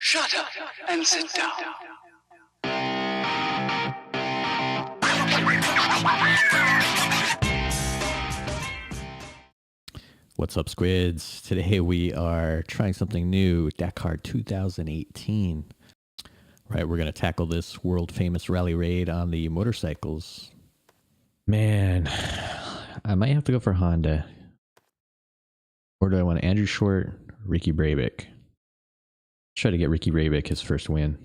Shut up and sit down. What's up, Squids? Today we are trying something new, Dakar 2018. Right, we're going to tackle this world-famous rally raid on the motorcycles. Man, I might have to go for Honda. Or do I want Andrew Short, Ricky Brabec? Try to get Ricky Brabec his first win.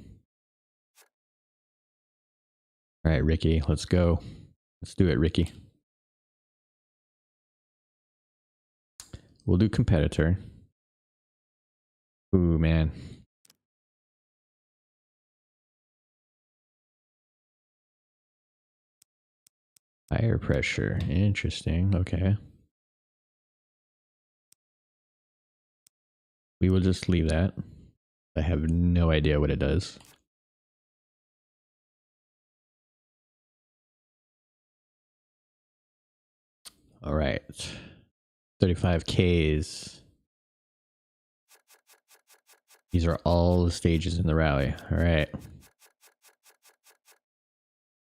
All right, Ricky, let's go. Let's do it, Ricky. We'll do competitor. Ooh, man. Higher pressure. Interesting. Okay. We will just leave that. I have no idea what it does. All right. 35 Ks. These are all the stages in the rally. All right.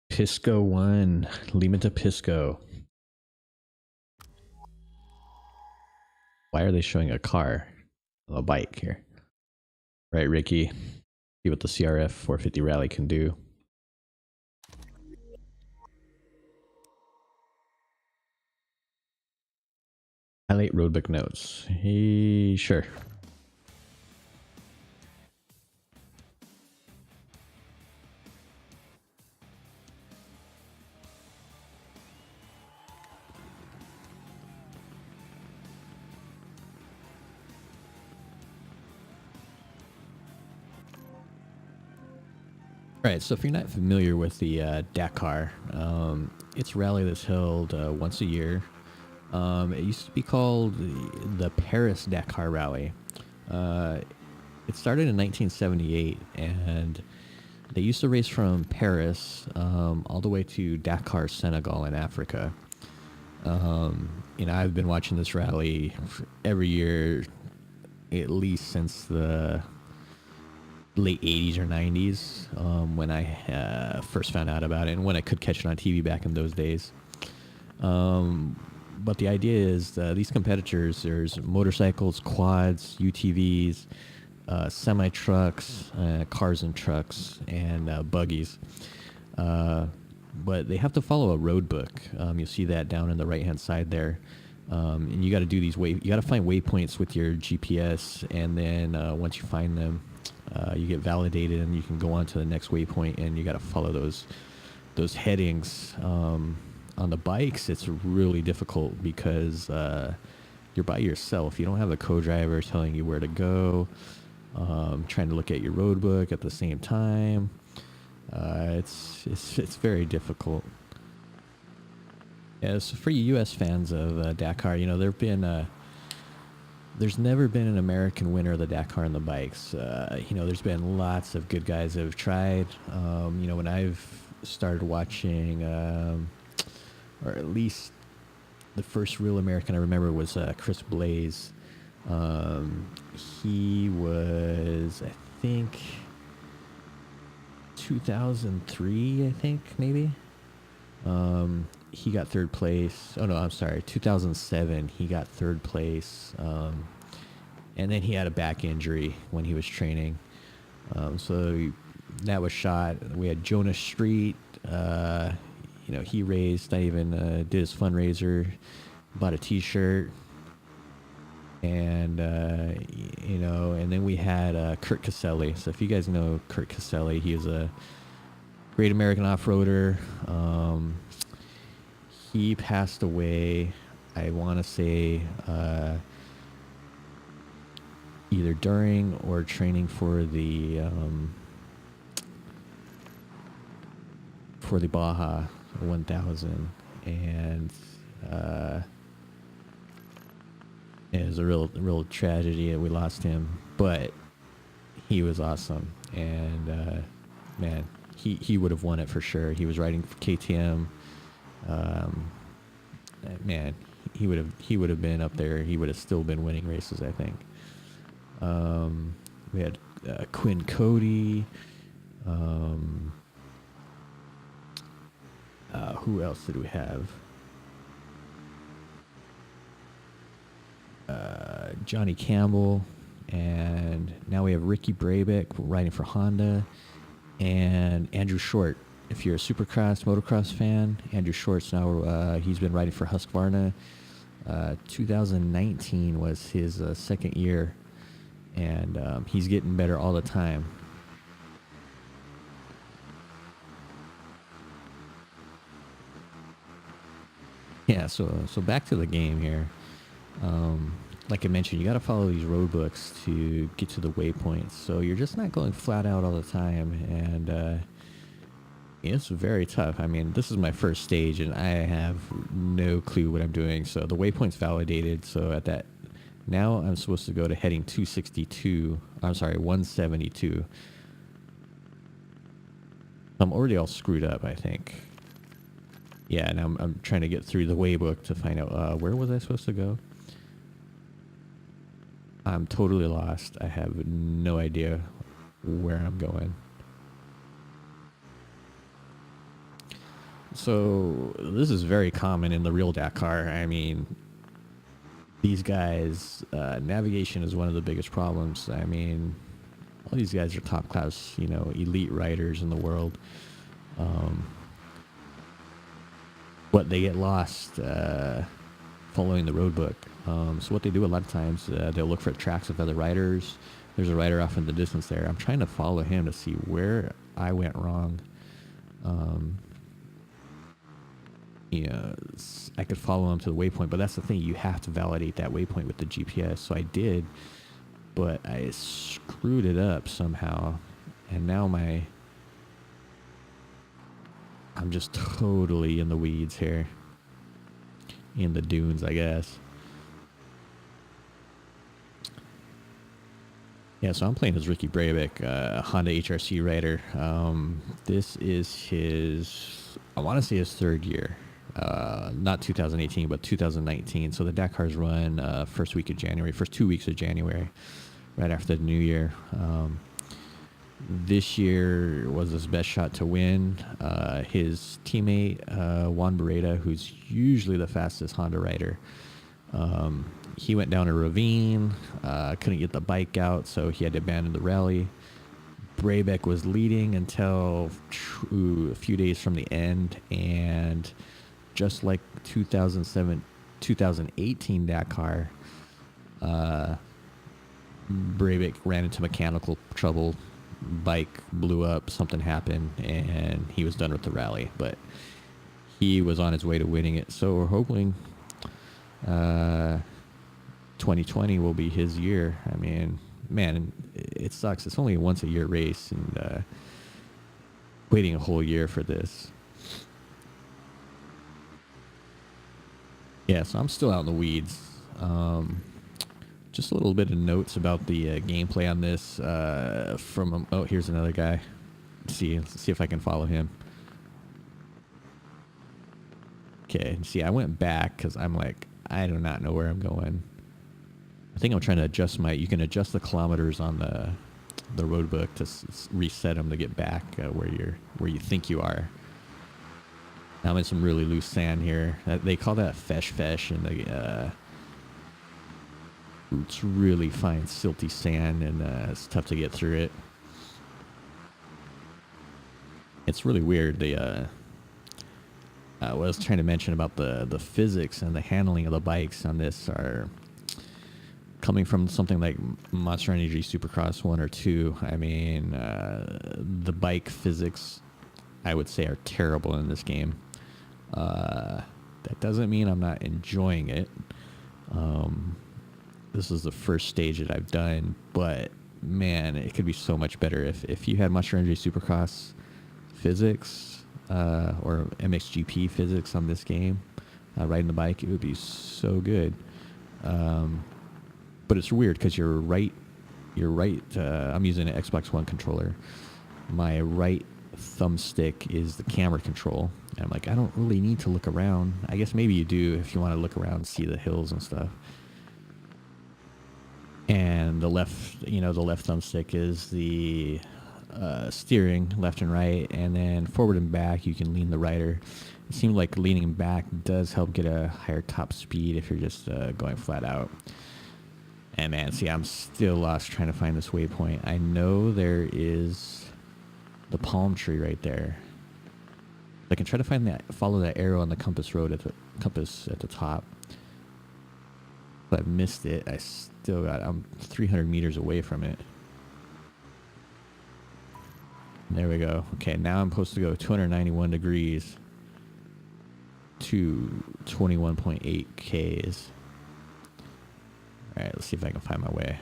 Pisco 1. Lima to Pisco. Why are they showing a car? A bike here. All right, Ricky. See what the CRF 450 rally can do. Highlight roadbook notes. Hey, sure. All right, so if you're not familiar with the Dakar, it's a rally that's held once a year. It used to be called the Paris Dakar Rally. It started in 1978, and they used to race from Paris all the way to Dakar, Senegal in Africa. I've been watching this rally every year, at least since the late 80s or 90s, when I first found out about it and when I could catch it on TV back in those days. But the idea is these competitors, there's motorcycles, quads, UTVs, semi-trucks, cars and trucks, and buggies. But they have to follow a road book. You'll see that down in the right-hand side there. And you got to do these you got to find waypoints with your GPS, and then once you find them, you get validated, and you can go on to the next waypoint, and you got to follow those headings. On the bikes, it's really difficult because you're by yourself. You don't have a co-driver telling you where to go. Trying to look at your road book at the same time. It's very difficult. Yeah, so for you U.S. fans of Dakar, there's never been an American winner of the Dakar on the bikes. There's been lots of good guys that have tried. When I've started watching, or at least the first real American I remember was Chris Blaze. He was, I think, 2003, I think, maybe. He got third place. Oh, no, I'm sorry. 2007, he got third place. And then he had a back injury when he was training. So that was shot. We had Jonas Street. He raised, I even did his fundraiser, bought a t-shirt. And, and then we had Kurt Caselli. So if you guys know Kurt Caselli, he is a great American off-roader. He passed away, I want to say, either during or training for the Baja 1000, and it was a real tragedy that we lost him, but he was awesome, and man, he would have won it for sure. He was riding for KTM. Man, he would have been up there. He would have still been winning races, I think. We had Quinn Cody. Who else did we have? Johnny Campbell, and now we have Ricky Brabec riding for Honda, and Andrew Short. If you're a Supercross motocross fan, Andrew Short's now he's been riding for Husqvarna. 2019 was his second year, and he's getting better all the time. Yeah, so back to the game here. Like I mentioned, you got to follow these road books to get to the waypoints. So you're just not going flat out all the time, and it's very tough. I mean, this is my first stage, and I have no clue what I'm doing. So the waypoint's validated. So at that, now I'm supposed to go to heading 262. I'm sorry, 172. I'm already all screwed up, I think. Yeah, and I'm trying to get through the waybook to find out where was I supposed to go. I'm totally lost. I have no idea where I'm going. So this is very common in the real Dakar. I mean, these guys, navigation is one of the biggest problems. I mean, all these guys are top class, you know, elite riders in the world. But they get lost following the road book. So what they do a lot of times, they'll look for tracks of other riders. There's a rider off in the distance there. I'm trying to follow him to see where I went wrong. I could follow him to the waypoint, but that's the thing. You have to validate that waypoint with the GPS. So I did, but I screwed it up somehow. And now I'm just totally in the weeds here. In the dunes, I guess. Yeah, so I'm playing as Ricky Brabec, Honda HRC rider. This is his, I want to say his third year. Not 2018, but 2019. So the Dakar's run first week of January, first 2 weeks of January, right after the new year. This year was his best shot to win. His teammate, Juan Beretta, who's usually the fastest Honda rider, he went down a ravine, couldn't get the bike out, so he had to abandon the rally. Brabec was leading until a few days from the end, and just like 2018 Dakar, Brabec ran into mechanical trouble. Bike blew up, something happened, and he was done with the rally. But he was on his way to winning it, so we're hoping 2020 will be his year. I mean, man, it sucks. It's only a once a year race, and waiting a whole year for this. Yeah, so I'm still out in the weeds. Just a little bit of notes about the gameplay on this. Oh, here's another guy. Let's see if I can follow him. Okay, see, I went back because I'm like, I do not know where I'm going. I think I'm trying to adjust you can adjust the kilometers on the road book to reset them to get back where you think you are. Now I'm in some really loose sand here. They call that fesh, and it's really fine silty sand, and it's tough to get through it. It's really weird. What I was trying to mention about the physics and the handling of the bikes on this are coming from something like Monster Energy Supercross 1 or 2. I mean, the bike physics, I would say, are terrible in this game. That doesn't mean I'm not enjoying it. This is the first stage that I've done, but man, it could be so much better if you had Monster Energy Supercross physics or MXGP physics on this game, riding the bike. It would be so good. But it's weird because you're right. I'm using an Xbox One controller. My right thumbstick is the camera control. And I'm like, I don't really need to look around. I guess maybe you do if you want to look around and see the hills and stuff. And the left, the left thumbstick is the steering, left and right, and then forward and back you can lean the rider. It seems like leaning back does help get a higher top speed if you're just going flat out. And man, see, I'm still lost trying to find this waypoint. I know there is the palm tree right there. I can try to find that, follow that arrow on the compass road at the compass at the top. But I've missed it. I'm 300 meters away from it. There we go. Okay, now I'm supposed to go 291 degrees to 21.8 Ks. All right, let's see if I can find my way.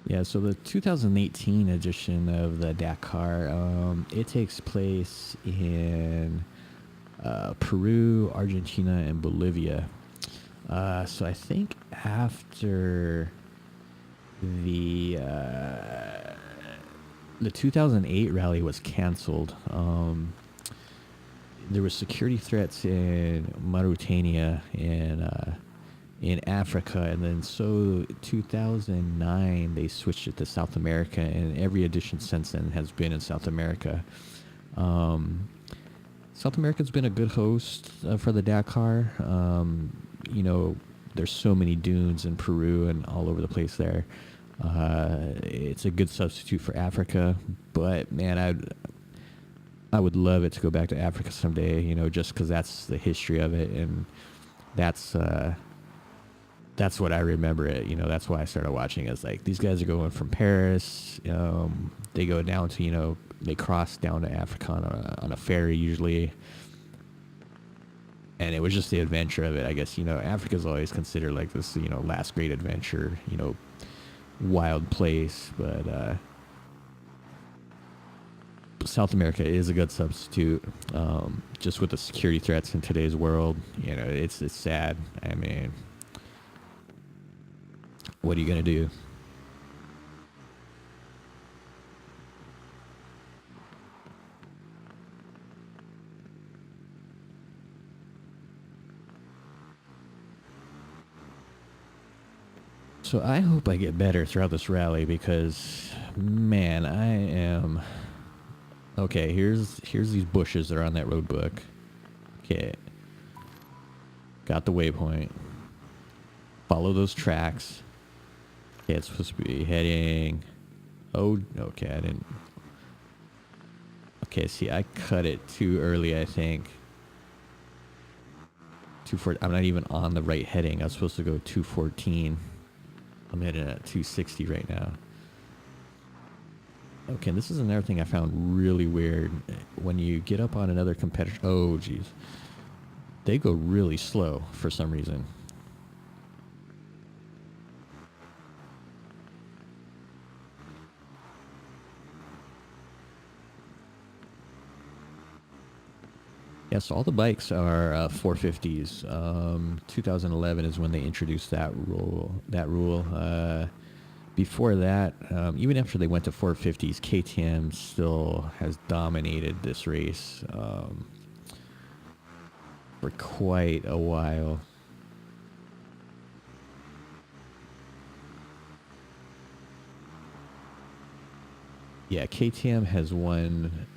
Yeah, so the 2018 edition of the Dakar, it takes place in Peru, Argentina, and Bolivia. So I think after the 2008 rally was canceled, there was security threats in Mauritania and in Africa, and then so 2009 they switched it to South America, and every edition since then has been in South America. South America's been a good host for the Dakar. There's so many dunes in Peru and all over the place there. It's a good substitute for Africa, but man, I would love it to go back to Africa someday, just because that's the history of it, and that's what I remember it. That's why I started watching. It's like these guys are going from Paris. They go down to, they cross down to Africa on a ferry usually. And it was just the adventure of it. I guess, Africa's always considered like this, last great adventure, wild place. But South America is a good substitute. Just with the security threats in today's world, it's sad. I mean, what are you going to do? So I hope I get better throughout this rally because, man, I am... Okay, here's these bushes that are on that road book. Okay. Got the waypoint. Follow those tracks. Okay, it's supposed to be heading... Oh, okay, I didn't... Okay, see, I cut it too early, I think. I'm not even on the right heading. I was supposed to go 214. I'm heading at 260 right now. Okay, this is another thing I found really weird. When you get up on another competitor... Oh, geez. They go really slow for some reason. Yeah, so all the bikes are 450s. 2011 is when they introduced that rule. Before that, even after they went to 450s, KTM still has dominated this race for quite a while. Yeah, KTM has won...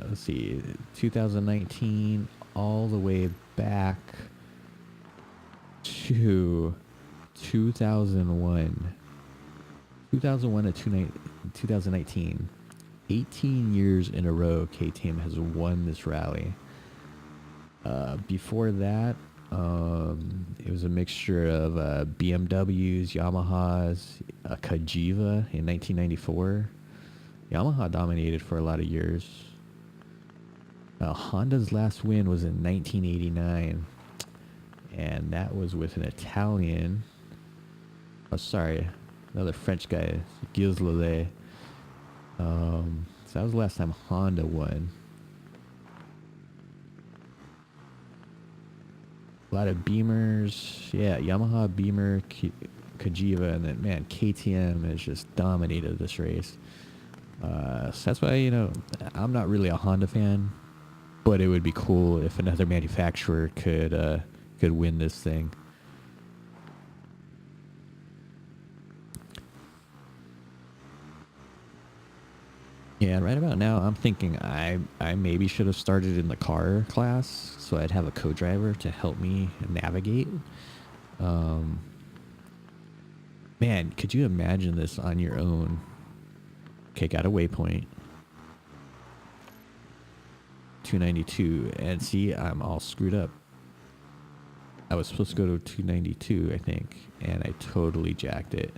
let's see, 2019 all the way back to 2001. 2001 to 2019. 18 years in a row, KTM has won this rally. Before that, it was a mixture of BMWs, Yamahas, Kajiva in 1994. Yamaha dominated for a lot of years. Honda's last win was in 1989, and that was with an Italian. Oh, sorry. Another French guy, Gilles Lillet. So that was the last time Honda won. A lot of Beamers. Yeah, Yamaha, Beamer, Kajiva, and then, man, KTM has just dominated this race. So that's why, I'm not really a Honda fan, but it would be cool if another manufacturer could win this thing. Yeah, and right about now, I'm thinking I maybe should have started in the car class, so I'd have a co-driver to help me navigate. Man, could you imagine this on your own? Okay, got a waypoint. 292, and see, I'm all screwed up. I was supposed to go to 292, I think, and I totally jacked it.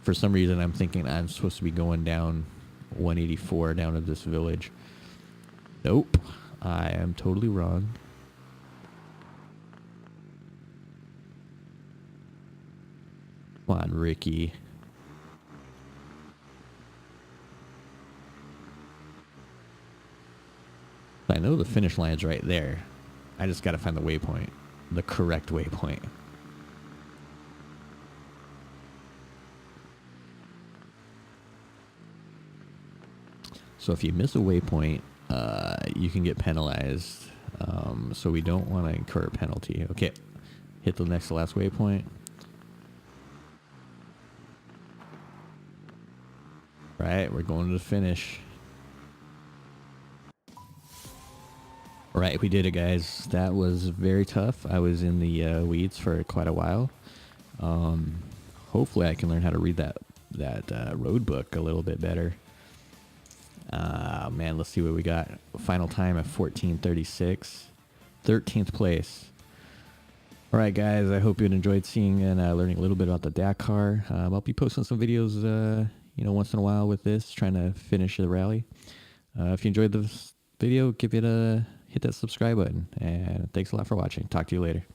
For some reason, I'm thinking I'm supposed to be going down 184 down to this village. Nope, I am totally wrong. Come on, Ricky. I know the finish line's right there. I just got to find the waypoint, the correct waypoint. So if you miss a waypoint, you can get penalized. So we don't want to incur a penalty. Okay, hit the next to last waypoint. Right, we're going to the finish. All right, we did it, guys. That was very tough. I was in the weeds for quite a while. Hopefully I can learn how to read that road book a little bit better. Man, let's see what we got. Final time at 14:36, 13th place. All right, guys, I hope you enjoyed seeing and learning a little bit about the Dakar. I'll be posting some videos, once in a while with this, trying to finish the rally. If you enjoyed this video, hit that subscribe button, and thanks a lot for watching. Talk to you later.